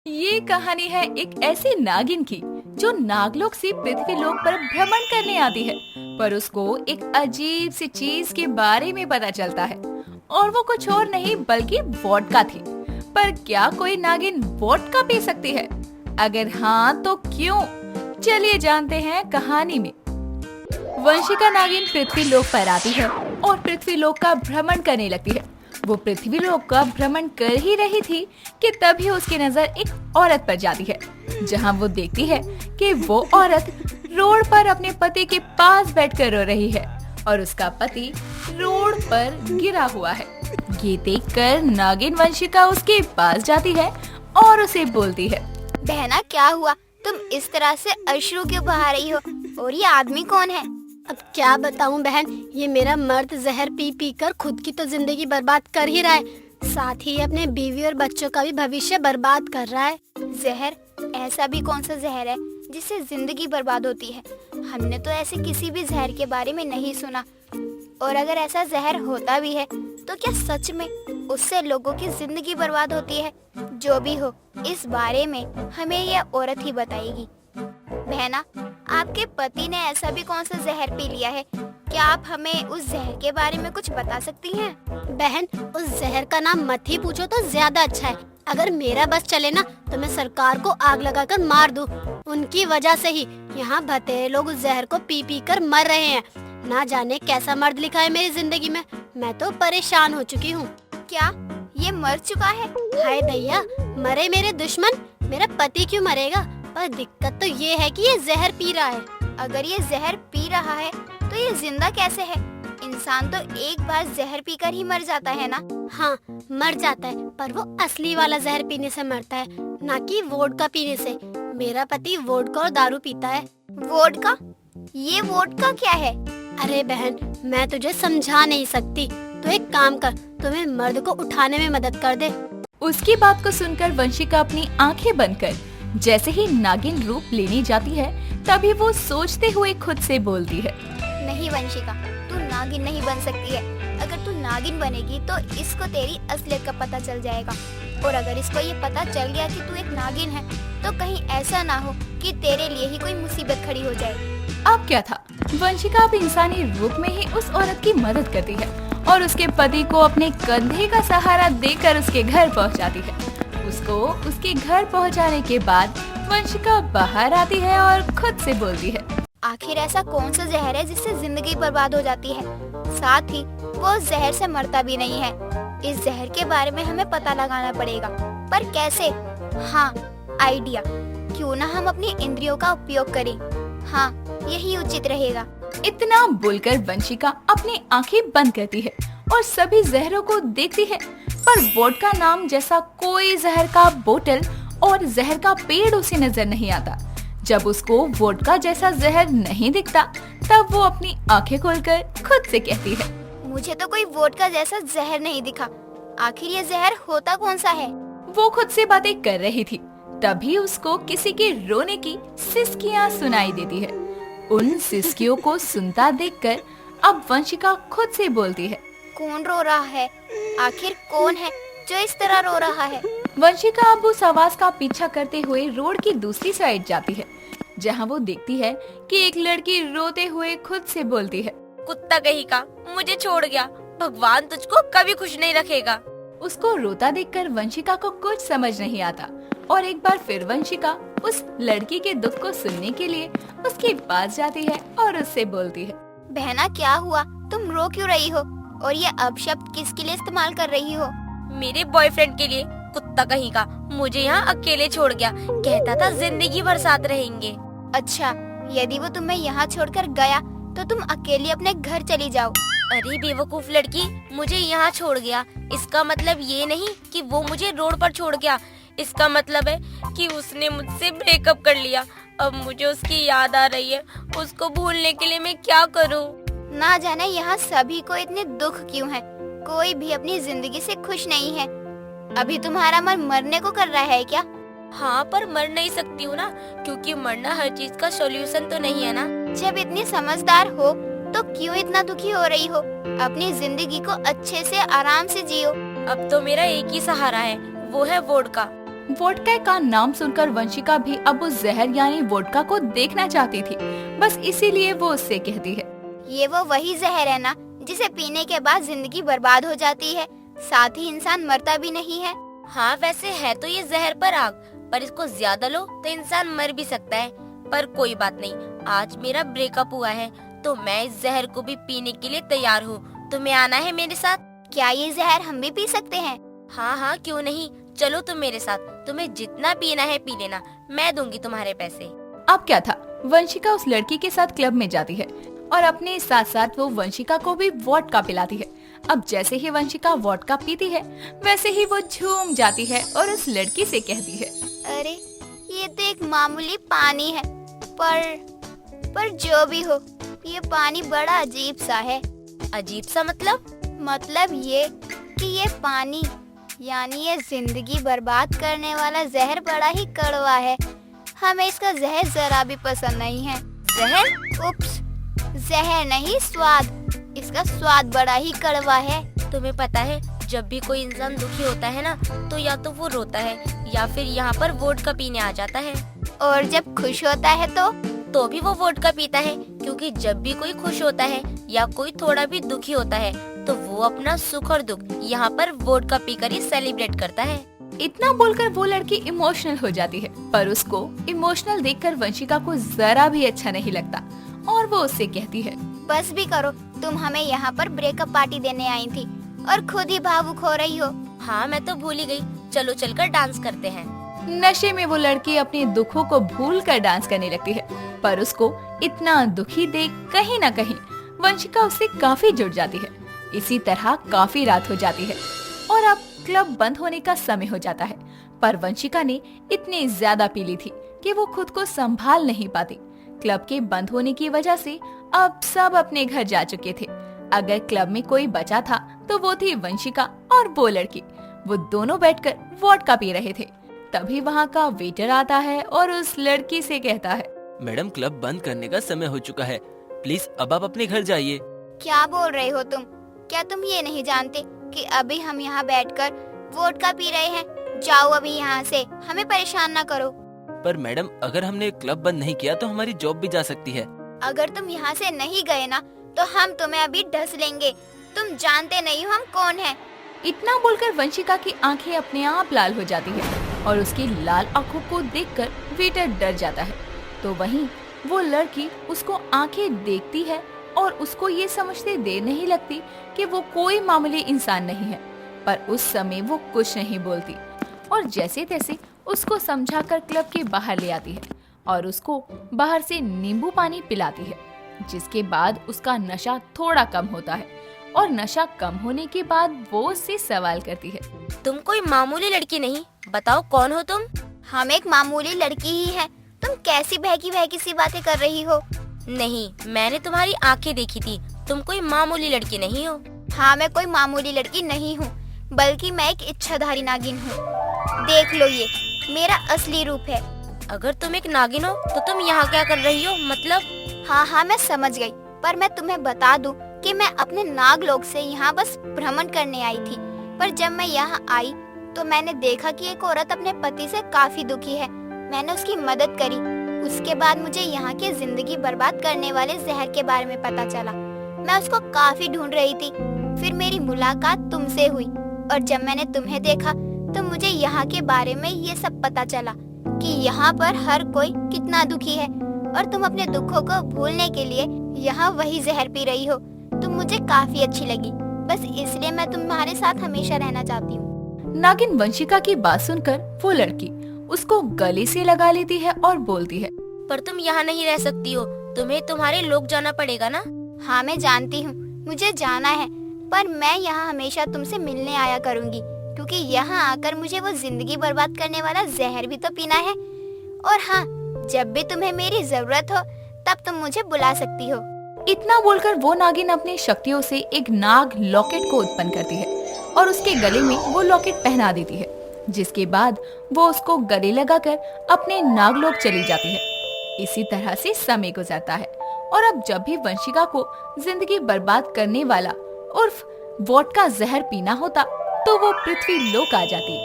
ये कहानी है एक ऐसी नागिन की जो नागलोक से पृथ्वीलोक पर भ्रमण करने आती है। पर उसको एक अजीब सी चीज के बारे में पता चलता है और वो कुछ और नहीं बल्कि वोडका थी। पर क्या कोई नागिन वोडका पी सकती है? अगर हाँ तो क्यों? चलिए जानते हैं कहानी में। वंशिका नागिन पृथ्वीलोक पर आती है और पृथ्वीलोक का भ्रमण करने लगती है। वो पृथ्वीलोक का भ्रमण कर ही रही थी कि तभी उसकी नजर एक औरत पर जाती है, जहां वो देखती है कि वो औरत रोड पर अपने पति के पास बैठकर रो रही है और उसका पति रोड पर गिरा हुआ है। ये देखकर नागिन वंशिका उसके पास जाती है और उसे बोलती है, बहना क्या हुआ? तुम इस तरह से अश्रु क्यों बहा रही हो? और ये आदमी कौन है? अब क्या बताऊं बहन, ये मेरा मर्द जहर पी पी कर खुद की तो जिंदगी बर्बाद कर ही रहा है, साथ ही अपने बीवी और बच्चों का भी भविष्य बर्बाद कर रहा है। जहर? ऐसा भी कौन सा जहर है जिससे जिंदगी बर्बाद होती है? हमने तो ऐसे किसी भी जहर के बारे में नहीं सुना। और अगर ऐसा जहर होता भी है तो क्या सच में उससे लोगों की जिंदगी बर्बाद होती है? जो भी हो, इस बारे में हमें यह औरत ही बताएगी। बहना, आपके पति ने ऐसा भी कौन सा जहर पी लिया है? क्या आप हमें उस जहर के बारे में कुछ बता सकती हैं? बहन, उस जहर का नाम मत ही पूछो तो ज्यादा अच्छा है। अगर मेरा बस चले ना तो मैं सरकार को आग लगाकर मार दूं। उनकी वजह से ही यहाँ भतेरे लोग उस जहर को पी पी कर मर रहे हैं। ना जाने कैसा मर्द लिखा है मेरी जिंदगी में। मैं तो परेशान हो चुकी हूँ। क्या ये मर चुका है? हाय दैया, मरे मेरे दुश्मन, मेरा पति क्यों मरेगा? पर दिक्कत तो ये है कि ये जहर पी रहा है। अगर ये जहर पी रहा है तो ये जिंदा कैसे है? इंसान तो एक बार जहर पीकर ही मर जाता है ना? हाँ, मर जाता है, पर वो असली वाला जहर पीने से मरता है, ना कि वोडका पीने से। मेरा पति वोडका और दारू पीता है। वोडका? ये वोडका क्या है? अरे बहन, मैं तुझे समझा नहीं सकती। तो एक काम कर, तुम्हें मर्द को उठाने में मदद कर दे। उसकी बात को सुनकर वंशिका अपनी आंखें बंद कर जैसे ही नागिन रूप लेने जाती है, तभी वो सोचते हुए खुद से बोलती है, नहीं वंशिका, तू नागिन नहीं बन सकती है। अगर तू नागिन बनेगी तो इसको तेरी असलियत का पता चल जाएगा। और अगर इसको ये पता चल गया कि तू एक नागिन है तो कहीं ऐसा ना हो कि तेरे लिए ही कोई मुसीबत खड़ी हो जाए। अब क्या था, वंशिका अब इंसानी रूप में ही उस औरत की मदद करती है और उसके पति को अपने कंधे का सहारा देकर उसके घर पहुंचाती है। उसको उसके घर पहुंचाने के बाद वंशिका बाहर आती है और खुद से बोलती है, आखिर ऐसा कौन सा जहर है जिससे जिंदगी बर्बाद हो जाती है? साथ ही वो जहर से मरता भी नहीं है। इस जहर के बारे में हमें पता लगाना पड़ेगा, पर कैसे? हाँ, आइडिया। क्यों ना हम अपनी इंद्रियों का उपयोग करें। हाँ, यही उचित रहेगा। इतना बोलकर वंशिका अपनी आंखें बंद करती है और सभी जहरों को देखती है, पर वोडका नाम जैसा कोई जहर का बोतल और जहर का पेड़ उसे नजर नहीं आता। जब उसको वोडका जैसा जहर नहीं दिखता, तब वो अपनी आंखें खोलकर खुद से कहती है, मुझे तो कोई वोडका जैसा जहर नहीं दिखा। आखिर ये जहर होता कौन सा है? वो खुद से बातें कर रही थी, तभी उसको किसी के रोने की सिसकियां सुनाई देती है। उन सिसकियों को सुनता देखकर अब वंशिका खुद से बोलती है, कौन रो रहा है? आखिर कौन है जो इस तरह रो रहा है? वंशिका अब उस आवाज का पीछा करते हुए रोड की दूसरी साइड जाती है, जहां वो देखती है कि एक लड़की रोते हुए खुद से बोलती है, कुत्ता कहीं का, मुझे छोड़ गया। भगवान तुझको कभी खुश नहीं रखेगा। उसको रोता देखकर वंशिका को कुछ समझ नहीं आता और एक बार फिर वंशिका उस लड़की के दुख को सुनने के लिए उसके पास जाती है और उससे बोलती है, बहना क्या हुआ? तुम रो क्यों रही हो? और ये अपशब्द किसके लिए इस्तेमाल कर रही हो? मेरे बॉयफ्रेंड के लिए। कुत्ता कहीं का मुझे यहाँ अकेले छोड़ गया, कहता था जिंदगी भर साथ रहेंगे। अच्छा, यदि वो तुम्हें यहाँ छोड़कर गया तो तुम अकेली अपने घर चली जाओ। अरे बेवकूफ लड़की, मुझे यहाँ छोड़ गया, इसका मतलब ये नहीं कि वो मुझे रोड पर छोड़ गया। इसका मतलब है कि उसने मुझसे ब्रेकअप कर लिया। अब मुझे उसकी याद आ रही है। उसको भूलने के लिए मैं क्या करूँ? ना जाने यहाँ सभी को इतने दुख क्यों है। कोई भी अपनी जिंदगी से खुश नहीं है। अभी तुम्हारा मन मरने को कर रहा है क्या? हाँ, पर मर नहीं सकती हूँ ना, क्योंकि मरना हर चीज का सॉल्यूशन तो नहीं है ना। जब इतनी समझदार हो तो क्यों इतना दुखी हो रही हो? अपनी जिंदगी को अच्छे से आराम से जियो। अब तो मेरा एक ही सहारा है, वो है वोडका। वोडका का नाम सुनकर वंशिका भी अब उस जहर यानी वोडका को देखना चाहती थी। बस इसीलिए वो उससे कहती है, ये वो वही जहर है ना जिसे पीने के बाद जिंदगी बर्बाद हो जाती है, साथ ही इंसान मरता भी नहीं है। हाँ वैसे है तो ये जहर पर आग, पर इसको ज्यादा लो तो इंसान मर भी सकता है। पर कोई बात नहीं, आज मेरा ब्रेकअप हुआ है तो मैं इस जहर को भी पीने के लिए तैयार हूँ। तुम्हें आना है मेरे साथ? क्या ये जहर हम भी पी सकते हैं? हाँ हाँ क्यों नहीं, चलो तुम मेरे साथ। तुम्हें जितना पीना है पी लेना, मैं दूंगी तुम्हारे पैसे। अब क्या था, वंशिका उस लड़की के साथ क्लब में जाती है और अपने साथ साथ वो वंशिका को भी वोडका पिलाती है। अब जैसे ही वंशिका वोडका पीती है वैसे ही वो झूम जाती है और उस लड़की से कहती है, अरे ये तो एक मामूली पानी है, पर जो भी हो ये पानी बड़ा अजीब सा है। अजीब सा मतलब? मतलब ये कि ये पानी यानी ये जिंदगी बर्बाद करने वाला जहर बड़ा ही कड़वा है। हमें इसका जहर जरा भी पसंद नहीं है। जहर? उप्स, जहर नहीं स्वाद। इसका स्वाद बड़ा ही कड़वा है। तुम्हें पता है जब भी कोई इंसान दुखी होता है ना तो या तो वो रोता है या फिर यहाँ पर वोडका पीने आ जाता है। और जब खुश होता है तो भी वो वोडका पीता है, क्योंकि जब भी कोई खुश होता है या कोई थोड़ा भी दुखी होता है तो वो अपना सुख और दुख यहाँ पर वोडका पीकर ही सेलिब्रेट करता है। इतना बोलकर वो लड़की इमोशनल हो जाती है, पर उसको इमोशनल देखकर वंशिका को जरा भी अच्छा नहीं लगता और वो उससे कहती है, बस भी करो, तुम हमें यहाँ पर ब्रेकअप पार्टी देने आई थी और खुद ही भावुक हो रही हो। हाँ मैं तो भूल ही गई, चलो चलकर डांस करते हैं। नशे में वो लड़की अपने दुखों को भूलकर डांस करने लगती है, पर उसको इतना दुखी देख कहीं न कहीं वंशिका उससे काफी जुड़ जाती है। इसी तरह काफी रात हो जाती है और अब क्लब बंद होने का समय हो जाता है, पर वंशिका ने इतनी ज्यादा पी ली थी कि वो खुद को संभाल नहीं पाती। क्लब के बंद होने की वजह से अब सब अपने घर जा चुके थे। अगर क्लब में कोई बचा था तो वो थी वंशिका और वो लड़की। वो दोनों बैठकर वोडका पी रहे थे। तभी वहाँ का वेटर आता है और उस लड़की से कहता है, मैडम क्लब बंद करने का समय हो चुका है, प्लीज अब आप अपने घर जाइए। क्या बोल रहे हो तुम? क्या तुम ये नहीं जानते कि अभी हम यहाँ बैठकर वोडका पी रहे हैं? जाओ अभी यहाँ से, हमें परेशान न करो। पर मैडम अगर हमने क्लब बंद नहीं किया तो हमारी जॉब भी जा सकती है। अगर तुम यहाँ से नहीं गए ना तो हम तुम्हें अभी ढस लेंगे। तुम जानते नहीं हो हम कौन हैं। इतना बोलकर वंशिका की आंखें अपने आप लाल हो जाती है और उसकी लाल आंखों को देखकर वेटर डर जाता है। तो वहीं वो लड़की उसको आंखें देखती है और उसको ये समझते देर नहीं लगती कि वो कोई मामूली इंसान नहीं है, पर उस समय वो कुछ नहीं बोलती और जैसे तैसे उसको समझाकर क्लब के बाहर ले आती है और उसको बाहर से नींबू पानी पिलाती है, जिसके बाद उसका नशा थोड़ा कम होता है और नशा कम होने के बाद वो उससे सवाल करती है, तुम कोई मामूली लड़की नहीं, बताओ कौन हो तुम? हम एक मामूली लड़की ही हैं। तुम कैसी बहकी सी बातें कर रही हो? नहीं, मैंने तुम्हारी आंखें देखी थी, तुम कोई मामूली लड़की नहीं हो। हाँ मैं कोई मामूली लड़की नहीं हूँ, बल्कि मैं एक इच्छाधारी नागिन हूँ। देख लो ये मेरा असली रूप है। अगर तुम एक नागिन हो तो तुम यहाँ क्या कर रही हो? मतलब? हाँ मैं समझ गई, पर मैं तुम्हें बता दूं कि मैं अपने नागलोक से यहाँ बस भ्रमण करने आई थी। पर जब मैं यहाँ आई तो मैंने देखा कि एक औरत अपने पति से काफी दुखी है। मैंने उसकी मदद करी। उसके बाद मुझे यहाँ के जिंदगी बर्बाद करने वाले जहर के बारे में पता चला। मैं उसको काफी ढूंढ रही थी। फिर मेरी मुलाकात तुमसे हुई और जब मैंने तुम्हें देखा तो मुझे यहाँ के बारे में ये सब पता चला कि यहाँ पर हर कोई कितना दुखी है और तुम अपने दुखों को भूलने के लिए यहाँ वही जहर पी रही हो। तुम मुझे काफी अच्छी लगी, बस इसलिए मैं तुम्हारे साथ हमेशा रहना चाहती हूँ। नागिन वंशिका की बात सुनकर वो लड़की उसको गले से लगा लेती है और बोलती है, पर तुम यहाँ नहीं रह सकती हो, तुम्हें तुम्हारे लोग जाना पड़ेगा ना। हाँ मैं जानती हूँ, मुझे जाना है, पर मैं यहाँ हमेशा तुमसे मिलने आया करूँगी, क्योंकि यहाँ आकर मुझे वो जिंदगी बर्बाद करने वाला जहर भी तो पीना है। और हाँ, जब भी तुम्हें मेरी जरूरत हो तब तुम मुझे बुला सकती हो। इतना बोलकर वो नागिन अपनी शक्तियों से एक नाग लॉकेट को उत्पन्न करती है और उसके गले में वो लॉकेट पहना देती है, जिसके बाद वो उसको गले लगाकर अपने नागलोक चली जाती है। इसी तरह से समय गुजरता है और अब जब भी वंशिका को जिंदगी बर्बाद करने वाला उर्फ वोडका जहर पीना होता तो वो पृथ्वी लोक आ जाती।